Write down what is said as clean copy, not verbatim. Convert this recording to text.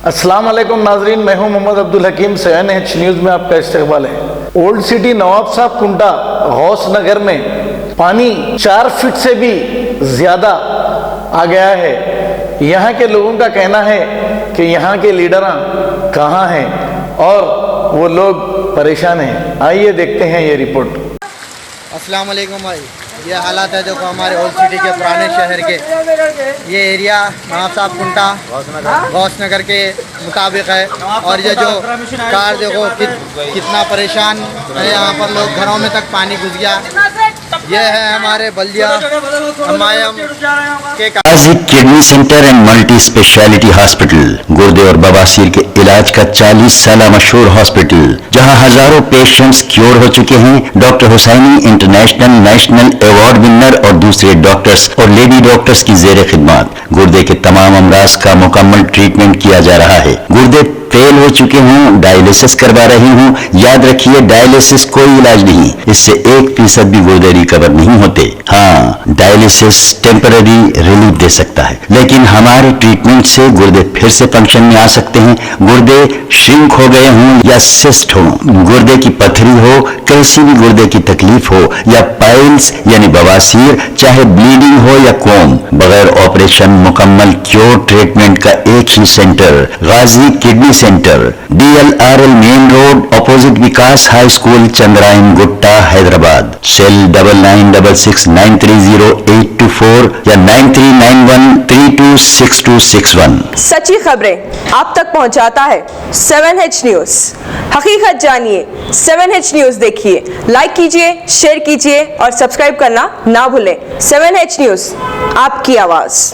अस्सलाम वालेकुम नाजरीन, मैं हूं मोहम्मद अब्दुल हकीम। CNH न्यूज़ में आपका इस्तकबाल है। ओल्ड सिटी नवाब साहब कुंटा गौस नगर में पानी 4 फीट से भी ज़्यादा आ गया है। यहाँ के लोगों का कहना है कि यहाँ के लीडर कहाँ हैं और वो लोग परेशान हैं। आइए देखते हैं ये रिपोर्ट। अस्सलाम वालेकुम भाई, ये हालात है देखो हमारे ओल्ड सिटी के पुराने शहर के। ये एरिया नवाब साहब कुंटा गौस नगर के मुताबिक है और ये जो कार देखो कितना परेशान है। यहाँ पर लोग घरों में तक पानी घुस गया। ये है हमारे बल्दिया हमायम के kidney centre and multi speciality hospital, गुर्दे और बवासीर के इलाज का 40 साल मशहूर हॉस्पिटल, जहां हजारों पेशेंट्स क्योर हो चुके हैं। Doctor Husaini international national award winner और दूसरे डॉक्टर्स और लेडी डॉक्टर्स की जेर खिदमत गुर्दे के तमाम अमराज का मुकम्मल ट्रीटमेंट किया जा रहा है। गुर्दे फेल हो चुके हूँ, डायलिसिस करवा रही हूँ, याद रखिए डायलिसिस कोई इलाज नहीं, इससे 1% भी गुर्दे रिकवर नहीं होते। हाँ, डायलिसिस टेम्पररी रिलीफ दे सकता है, लेकिन हमारे ट्रीटमेंट से गुर्दे फिर से फंक्शन में आ सकते हैं। गुर्दे श्रिंक हो गए हों या सिस्ट हो, गुर्दे की पथरी हो, कैसी भी गुर्दे की तकलीफ हो या पाइल्स यानी बवासीर, चाहे ब्लीडिंग हो या कोम, बगैर ऑपरेशन मुकम्मल क्योर ट्रीटमेंट का एक ही centre, Gazi kidney centre, DLRL main road, opposite Vikas high school, Chandrayan Gutta, Hyderabad. Cell 9966930824 या 9391326261। सच्ची खबरें आप तक पहुंचाता है 7H न्यूज। हकीकत जानिए, 7H न्यूज देखिए, लाइक कीजिए, शेयर कीजिए और सब्सक्राइब करना ना भूलें। 7H न्यूज, आपकी आवाज।